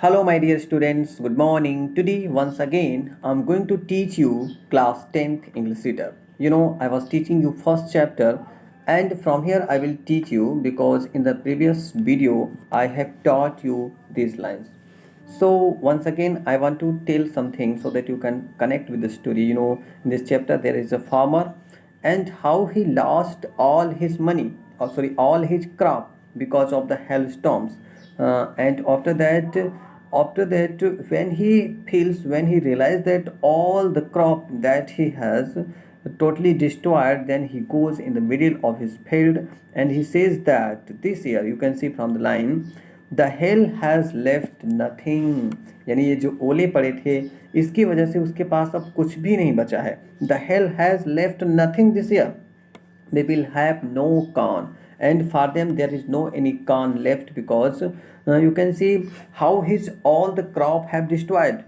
Hello, my dear students. Good morning. Today, once again, I'm going to teach you class 10th English reader. I was teaching you first chapter, and from here, I will teach you because in the previous video, I have taught you these lines. So, once again, I want to tell something so that you can connect with the story. In this chapter, there is a farmer and how he lost all his money, or sorry, all his crop because of the hailstorms. And after that when he realized that all the crop that he has totally destroyed, then he goes in the middle of his field and he says that this year, you can see from the line, the hell has left nothing. यानी ये जो ओले पड़े थे, इसकी वजह से उसके पास अब कुछ भी नहीं बचा है. The hell has left nothing this year. They will have no corn, and for them there is no any corn left because you can see how his all the crop have destroyed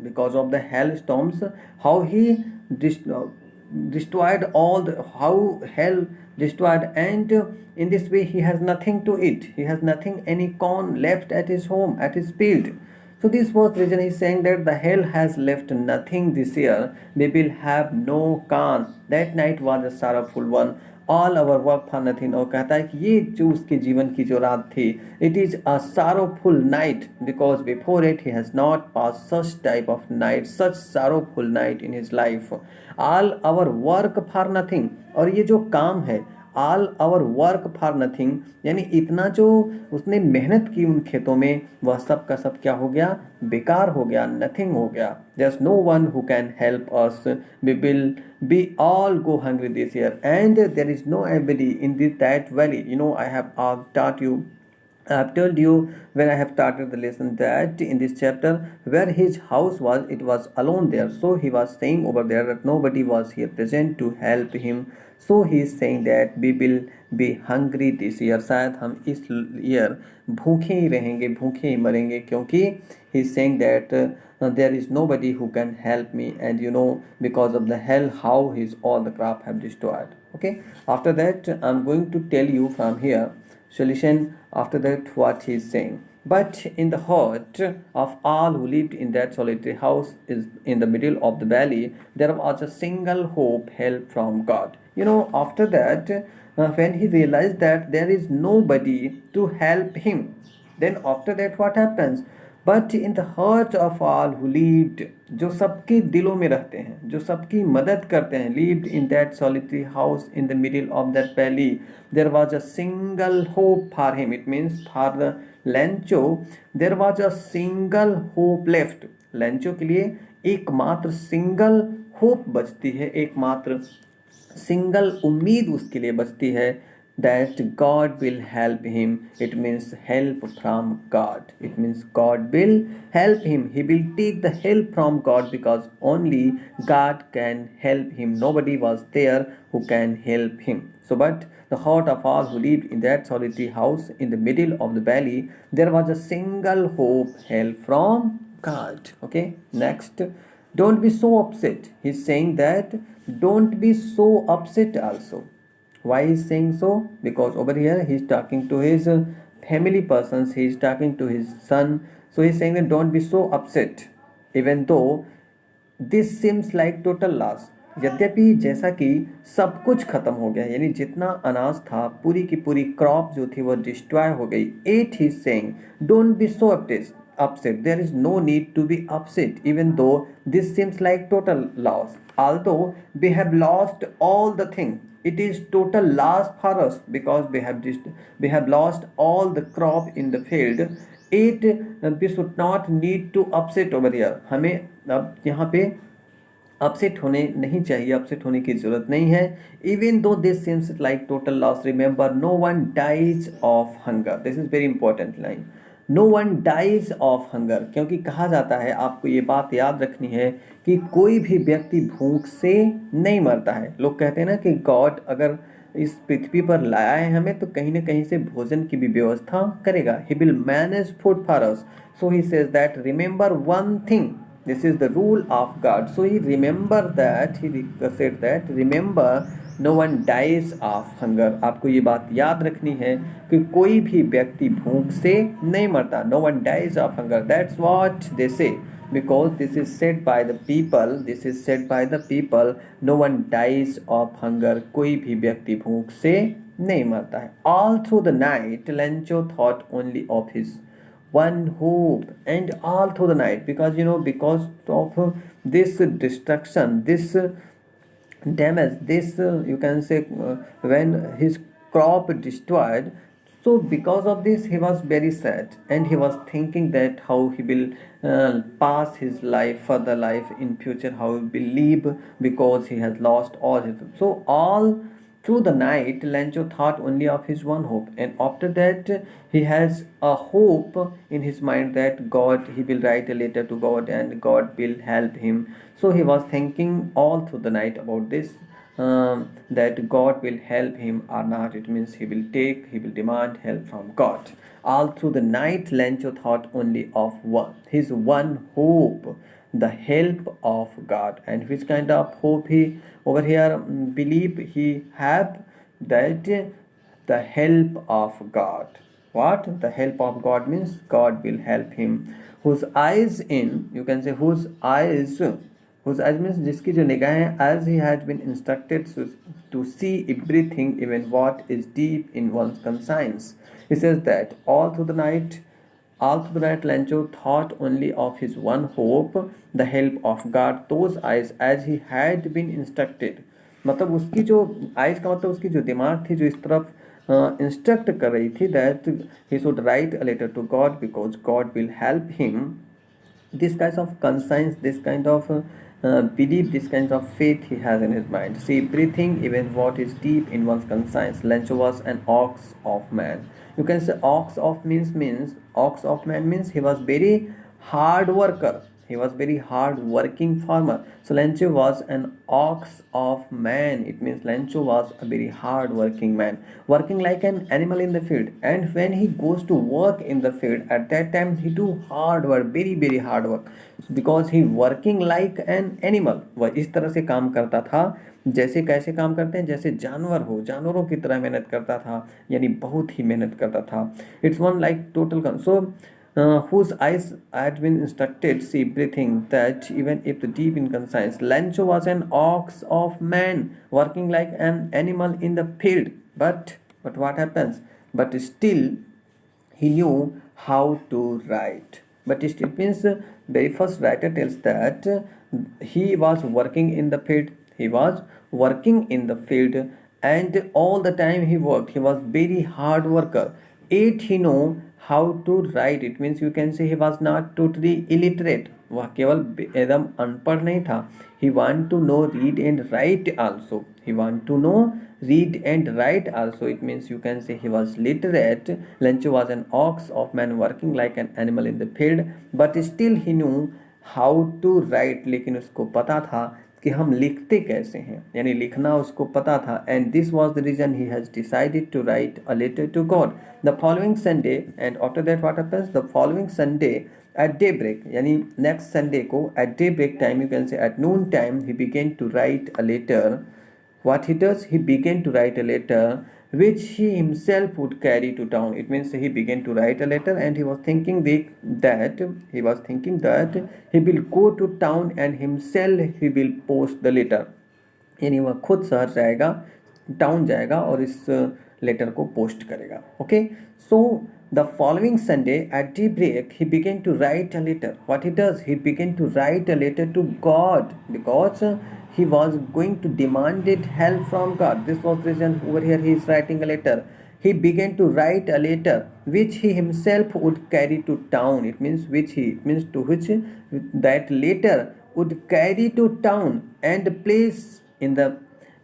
because of the hailstorms. How he destroyed all the how hell destroyed, and in this way he has nothing to eat. He has nothing any corn left at his home, at his field. So this was the reason he's saying that the hell has left nothing this year. We will have no corn. That night was a sorrowful one. All our work for nothing. और कहता है कि ये जो उसके जीवन की जो रात थी, it is a sorrowful night because before it he has not passed such type of night, such sorrowful night in his life. All our work for nothing. और ये जो काम है, all our work for nothing, यानी इतना जो उसने मेहनत की उन खेतों में, वह सब का सब क्या हो गया? बेकार हो गया, नथिंग हो गया. There is no one who can help us. We will be all go hungry this year and there is no everybody in this that valley. I have taught you, I have told you when I have started the lesson that in this chapter where his house was, it was alone there. So he was saying over there that nobody was here present to help him. So he is saying that we will be hungry this year. शायद हम इस year भूखे ही रहेंगे, भूखे ही मरेंगे, क्योंकि he is saying that there is nobody who can help me, and because of the hell how his all the crop have destroyed. Okay, after that I'm going to tell you from here solution after that what he is saying. But in the heart of all who lived in that solitary house is in the middle of the valley, there was a single hope, help from God. After that, when he realized that there is nobody to help him, then after that what happens? But in the heart of all who lived, जो सबके दिलों में रहते हैं, जो सबकी मदद करते हैं, lived in that solitary house in the middle of that valley, there was a single hope for him. It means for the Lencho, there was a single hope left. Lencho के लिए एकमात्र single hope बचती है, एकमात्र single उम्मीद उसके लिए बचती है, that God will help him. It means help from God. It means God will help him. He will take the help from God because only God can help him. Nobody was there who can help him. So but the heart of all who lived in that solitary house in the middle of the valley, there was a single hope, help from God. Okay, next, don't be so upset. He's saying that don't be so upset also. Why is saying so? Because over here he is talking to his family persons, he is talking to his son. So he is saying that don't be so upset even though this seems like total loss. यद्यपि जैसा कि सब कुछ खत्म हो गया, यानी जितना अनाज था, पूरी की पूरी क्रॉप जो थी वो डिस्ट्रॉय हो गई. At he saying don't be so upset. There is no need to be upset even though this seems like total loss. Although we have lost all the things, it is total loss for us because we have lost all the crop in the field. It we should not need to upset over here. हमें अब यहाँ पे upset होने नहीं चाहिए, upset होने की ज़रूरत नहीं है. Even though this seems like total loss, remember no one dies of hunger. This is very important line. No one dies of hunger, क्योंकि कहा जाता है, आपको ये बात याद रखनी है कि कोई भी व्यक्ति भूख से नहीं मरता है. लोग कहते हैं ना कि गॉड अगर इस पृथ्वी पर लाया है हमें तो कहीं ना कहीं से भोजन की भी व्यवस्था करेगा. He will manage food for us. So he says that remember one thing, This is the rule of God. So he remember that, he said that, remember no one dies of hunger. आपको ये बात याद रखनी है कि कोई भी व्यक्ति भूख से नहीं मरता. No one dies of hunger. That's what they say. Because this is said by the people, this is said by the people, no one dies of hunger. कोई भी व्यक्ति भूख से नहीं मरता है. All through the night, Lencho thought only of his one hope, and all through the night, because because of this destruction, this damage, this you can say when his crop destroyed. So because of this he was very sad, and he was thinking that how he will pass his life, further life in future, how he will live, because he has lost all his. So all through the night, Lancho thought only of his one hope, and after that, he has a hope in his mind that God, he will write a letter to God, and God will help him. So he was thinking all through the night about this, that God will help him or not. It means he will demand help from God. All through the night, Lancho thought only of his one hope, the help of God. And which kind of hope he over here believe he have? That the help of God. What? The help of God means God will help him. Whose eyes in, you can say whose eyes means जिसकी जो निगाहें, as he had been instructed to see everything, even what is deep in one's conscience. He says that all through the night, Lancho thought only of his one hope, the help of God, those eyes as he had been instructed. मतलब उसकी जो eyes का मतलब उसकी जो दिमाग थी जो इस तरफ इंस्ट्रक्ट कर रही थी, that he should write a letter to God because God will help him. This kind of conscience, this kind of belief, this kind of faith he has in his mind. See everything, even what is deep in one's conscience. Lencho was an ox of man. You can say ox of man means he was very hard worker. He was very hard working farmer. So Lencho was an ox of man. It means Lencho was a very hard working man, working like an animal in the field. And when he goes to work in the field, at that time he do hard work, very very hard work, because he working like an animal. वह इस तरह से काम करता था जैसे, कैसे काम करते हैं, जैसे जानवर हो, जानवरों की तरह मेहनत करता था, यानी बहुत ही मेहनत करता था. It's one like total. So whose eyes had been instructed see breathing, that even if the deep in conscience. Lancho was an ox of man, working like an animal in the field. But what happens? But still he knew how to write. But it means very first writer tells that he was working in the field. He was working in the field, and all the time he worked. He was very hard worker. Yet he know how to write. It means you can say he was not totally illiterate. वह केवल एकदम अनपढ़ नहीं था. He want to know read and write also. He want to know read and write also. It means you can say he was literate. Lencho was an ox of man, working like an animal in the field, but still he knew how to write. लेकिन उसको पता था कि हम लिखते कैसे हैं, यानी लिखना उसको पता था. And this was the reason he has decided to write a letter to God the following Sunday. And after that what happens, the following Sunday at daybreak, यानी नेक्स्ट संडे को at daybreak time, you can say at noon time, he begin to write a letter. What he does, he began to write a letter which he himself would carry to town. It means he began to write a letter, and he was thinking that he will go to town and himself he will post the letter. यानी वह खुद शहर जाएगा, town जाएगा और इस letter को post करेगा. Okay, so the following Sunday at tea break, he began to write a letter. What he does, he began to write a letter to God, because he was going to demand help from God. This was the reason over here he is writing a letter. He began to write a letter which he himself would carry to town. It means to which that letter would carry to town and place in the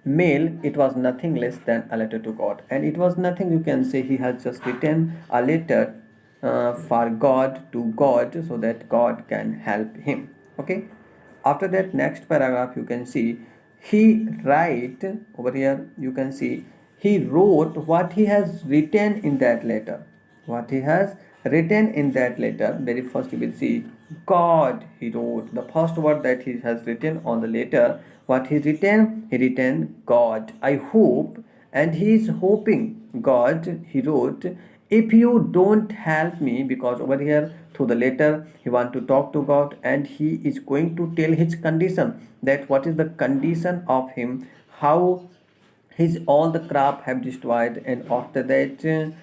mail. It was nothing less than a letter to God, and it was nothing, you can say he has just written a letter for God, to God, so that God can help him. Okay, after that next paragraph you can see he write over here, you can see he wrote what he has written in that letter. What he has written in that letter, very first you will see God, he wrote. The first word that he has written on the letter, what he written? He written God. I hope, and he is hoping. God, he wrote, if you don't help me, because over here through the letter he want to talk to God, and he is going to tell his condition, that what is the condition of him, how his all the crop have destroyed, and after that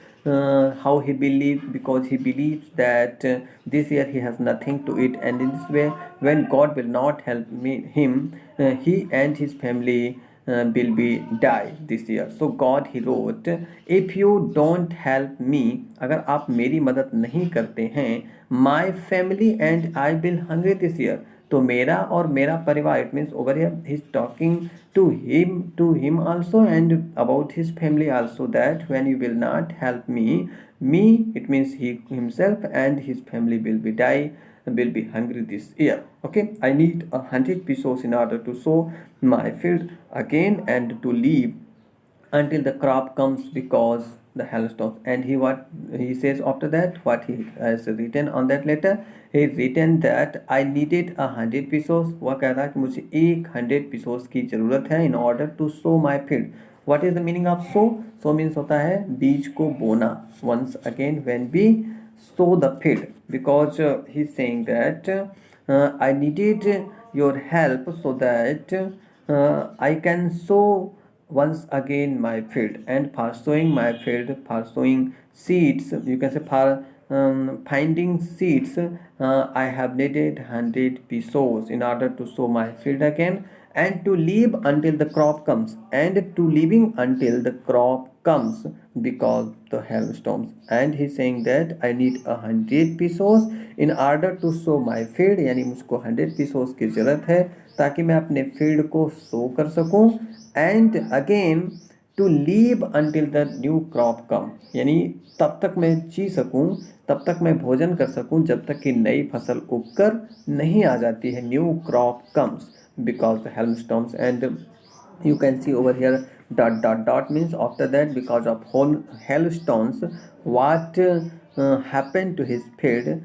how he believed, because he believes that this year he has nothing to eat, and in this way when God will not help him, he and his family will be die this year. So God, he wrote, if you don't help me, अगर आप मेरी मदद नहीं करते हैं, my family and I will hungry this year, तो मेरा और मेरा परिवार, it means over here he's talking to him also and about his family also, that when you will not help me, it means he himself and his family will be die, will be hungry this year. Okay, I need 100 pesos in order to sow my field again and to leave until the crop comes, because the hailstones. And he, what he says after that, what he has written on that letter, he written that I needed 100 pesos. वह कह रहा है कि मुझे 100 pesos की ज़रूरत है in order to sow my field. What is the meaning of sow? Sow means होता है बीज को बोना. Once again when we sow the field, because he's saying that I needed your help so that I can sow once again my field, and for sowing my field, for sowing seeds, you can say for finding seeds, I have needed 100 pesos in order to sow my field again, and to leave until the crop comes, and to living until the crop comes, because the hailstorms. And he's saying that I need 100 pesos in order to sow my field, यानी मुझको 100 pesos की ज़रूरत है ताकि मैं अपने field को सो कर सकूं, and again to leave until the new crop come, यानी तब तक मैं जी सकूं, तब तक मैं भोजन कर सकूं जब तक कि नई फसल उगकर नहीं आ जाती है, new crop comes, because the hailstorms. And you can see over here dot dot dot means after that, because of whole hailstones, what happened to his field,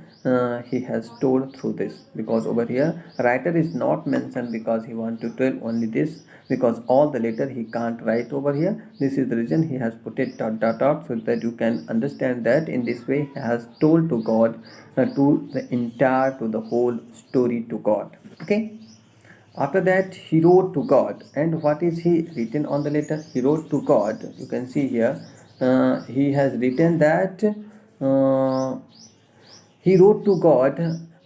he has told through this, because over here writer is not mentioned, because he want to tell only this, because all the letter he can't write over here. This is the reason he has put it dot dot dot, so that you can understand that in this way he has told to God, to the entire, to the whole story to God. Okay, after that he wrote to God. And what is he written on the letter? He wrote to God, you can see here, he has written that he wrote to God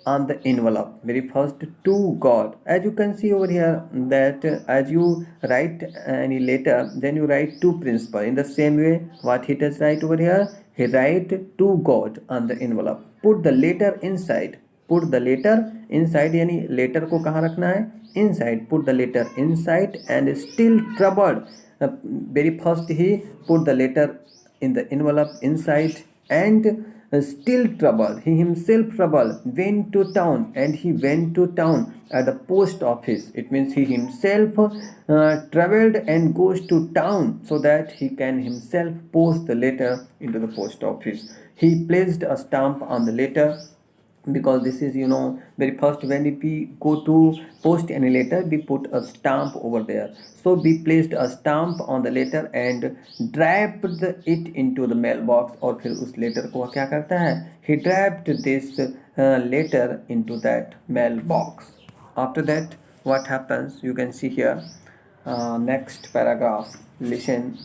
on the envelope, very first to God. As you can see over here, that as you write any letter, then you write to principal. In the same way, what he does write over here, he write to God on the envelope. Put the letter inside. Put the letter inside, यानी letter को कहाँ रखना है? Inside. Put the letter inside, and still troubled. Very first he put the letter in the envelope inside, and still troubled, he himself troubled, went to town, and he went to town at the post office. It means he himself traveled and goes to town so that he can himself post the letter into the post office. He placed a stamp on the letter, because this is, very first when we go to post any letter, we put a stamp over there. So we placed a stamp on the letter and dropped it into the mailbox. और फिर उस letter को क्या करता है? He dropped this letter into that mailbox. After that, what happens? You can see here, next paragraph. Listen,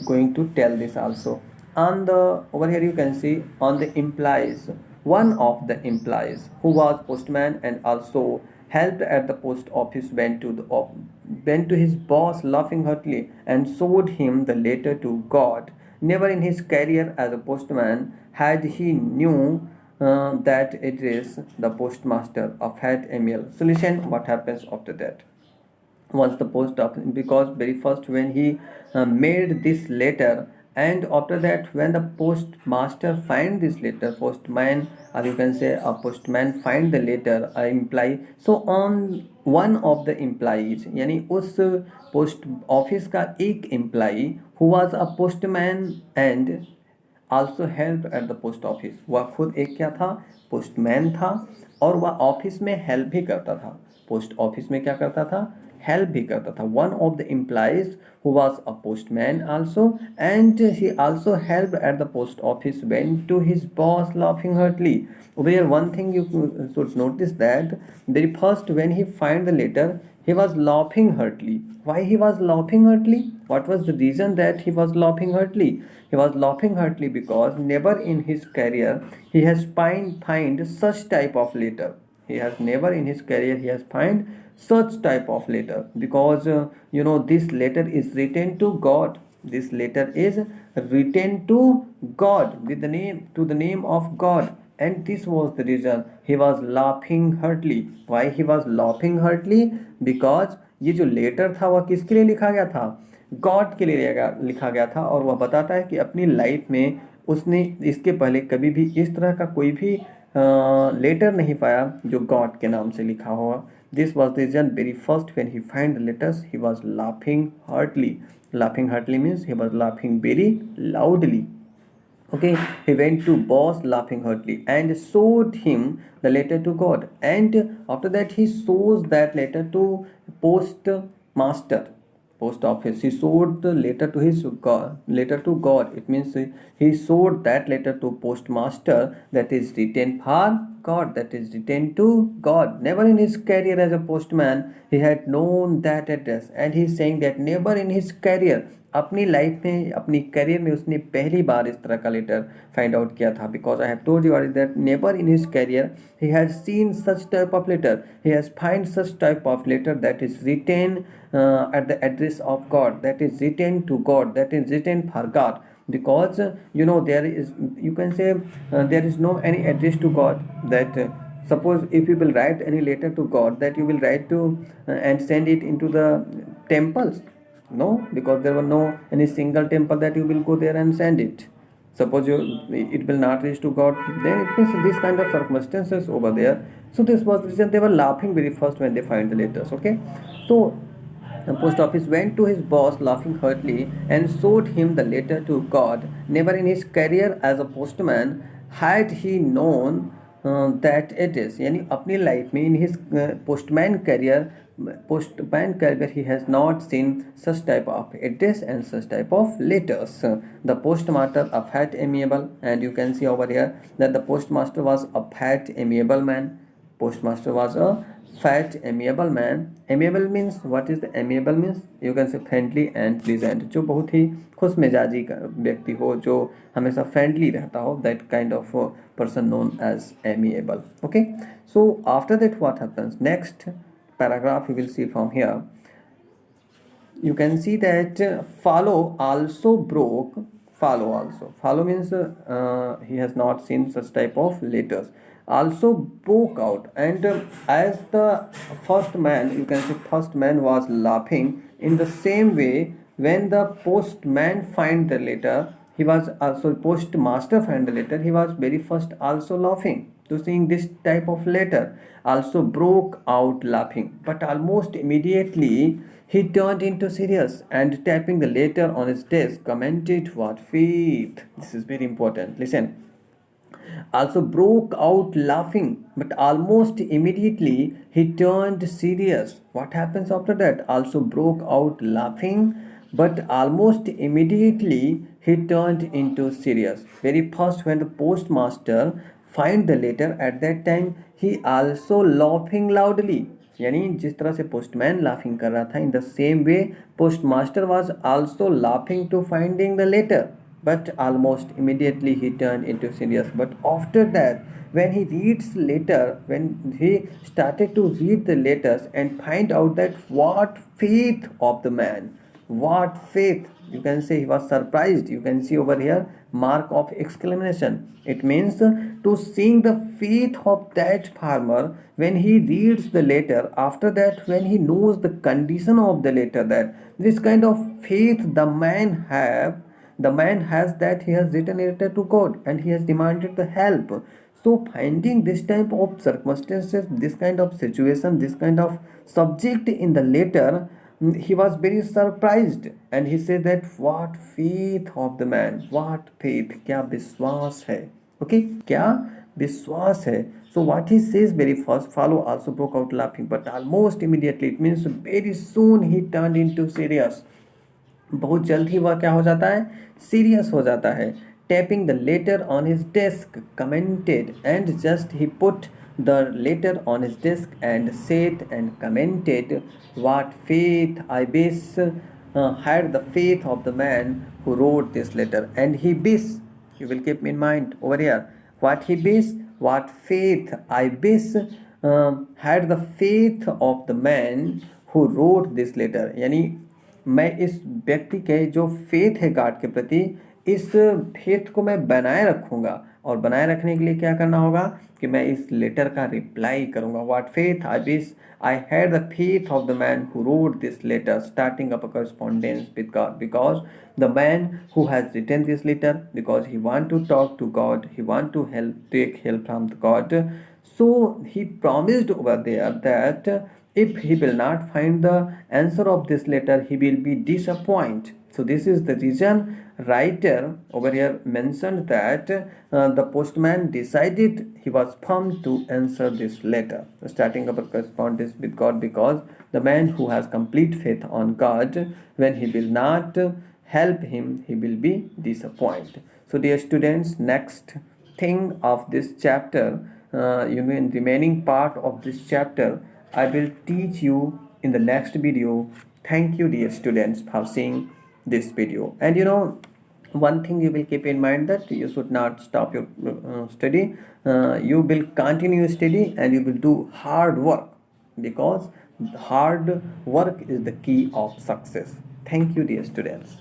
going to tell this also. On the over here you can see on the implies, one of the implies who was postman and also helped at the post office went to his boss laughing heartily and showed him the letter to God. Never in his career as a postman had he knew that it is the postmaster of had Emil. So listen what happens after that. Once the post office, because very first when he made this letter, and after that when the postmaster find this letter, postman, or you can say a postman find the letter, I imply, so on one of the employees, यानी उस post office का एक employee who was a postman and also helped at the post office. वह खुद एक क्या था, postman था, और वह ऑफिस में हेल्प भी करता था, पोस्ट ऑफिस में क्या करता था, हेल्प भी करता था. One of the employees who was a postman also, and he also helped at the post office, went to his boss laughing heartily. Over here one thing you should notice, that very first when he find the letter, he was laughing heartily. Why he was laughing heartily? What was the reason that he was laughing heartily? He was laughing heartily because never in his career he has find such type of letter. He has never in his career he has find such type of letter, because this letter is written to God. This letter is written to God, with the name, to the name of God, and this was the reason he was laughing heartily. Why he was laughing heartily? Because ये जो letter था वह किसके लिए लिखा गया था, God के लिए लिखा गया था. और वह बताता है कि अपनी लाइफ में उसने इसके पहले कभी भी इस तरह का कोई भी लेटर नहीं पाया जो गॉड के नाम से लिखा हुआ. This was the reason very first when he find the letters he was laughing heartily. Laughing heartily means he was laughing very loudly. Okay, he went to boss laughing heartily and showed him the letter to God. And after that, he shows that letter to postmaster, post office. He showed the letter to his God, letter to God. It means he showed that letter to postmaster, that is written for God, that is written to God. Never in his career as a postman he had known that address, and he is saying that never in his career, अपनी life में, अपनी career में उसने पहली बार इस तरह का letter find out किया था. Because I have told you that never in his career he has seen such type of letter, he has find such type of letter that is written at the address of God, that is written to God, that is written for God. Because there is, you can say, there is no any address to God, that suppose if you will write any letter to God, that you will write to and send it into the temples. No, because there were no any single temple that you will go there and send it. Suppose it will not reach to God, then it means this kind of circumstances over there. So this was the reason they were laughing very first when they find the letters. Okay, so the post office went to his boss laughing heartily and showed him the letter to God. Never in his career as a postman had he known that it is, यानी अपनी life में in his postman career he has not seen such type of address and such type of letters. The postmaster a fat amiable, and you can see over here that the postmaster was a fat amiable man. Postmaster was a fat amiable man. Amiable means, what is the amiable means? You can say friendly and pleasant, जो बहुत ही खुश मिजाजी का व्यक्ति हो, जो हमेशा friendly रहता हो, that kind of person known as amiable. Okay, so after that what happens next paragraph, you will see from here. You can see that follow means he has not seen such type of letters, also broke out. And as the first man, you can see first man was laughing, in the same way when the postman find the letter, he was also postmaster find the letter, he was very first also laughing to seeing this type of letter, also broke out laughing. But almost immediately he turned into serious and tapping the letter on his desk commented, "What faith!" This is very important. Listen. Also broke out laughing, but almost immediately he turned serious. What happens after that? Also broke out laughing, but almost immediately he turned into serious. Very first, when the postmaster find the letter, at that time he also laughing loudly. यानी जिस तरह से postman laughing कर रहा था, in the same way postmaster was also laughing to finding the letter, but almost immediately he turned into serious. But after that, when he reads letter, when he started to read the letters and find out that what faith of the man, what faith, you can say he was surprised. You can see over here mark of exclamation. It means to seeing the faith of that farmer when he reads the letter. After that, when he knows the condition of the letter, that this kind of faith the man has, that he has written a letter to God and he has demanded the help. So finding this type of circumstances, this kind of situation, this kind of subject in the letter, he was very surprised and he said that what faith of the man, what faith, क्या विश्वास है, okay, क्या विश्वास है. So what he says very first, follow also broke out laughing, but almost immediately, it means very soon he turned into serious. बहुत जल्द ही वह क्या हो जाता है, सीरियस हो जाता है. Tapping the later on his desk commented and just he put the later on his desk and set and commented what faith I wish had the faith of the man who wrote this letter. And he wish, you will keep in mind over here, what he wish, what faith I wish had the faith of the man who wrote this letter. यानी मैं इस व्यक्ति के जो faith है God के प्रति, इस फेथ को मैं बनाए रखूँगा. और बनाए रखने के लिए क्या करना होगा कि मैं इस लेटर का रिप्लाई करूँगा. What faith I wish I had the faith of the man who wrote this letter, starting up a correspondence with God, because the man who has written this letter, because he want to talk to God, he want to help, take help from the God. So he promised over there that if he will not find the answer of this letter, he will be disappointed. So this is the reason writer over here mentioned that the postman decided, he was firm to answer this letter, starting up a correspondence with God, because the man who has complete faith on God, when he will not help him, he will be disappointed. So dear students, next thing of this chapter, you mean remaining part of this chapter, I will teach you in the next video. Thank you dear students for seeing this video. And you know, one thing you will keep in mind, that you should not stop your study. You will continue study and you will do hard work, because hard work is the key of success. Thank you dear students.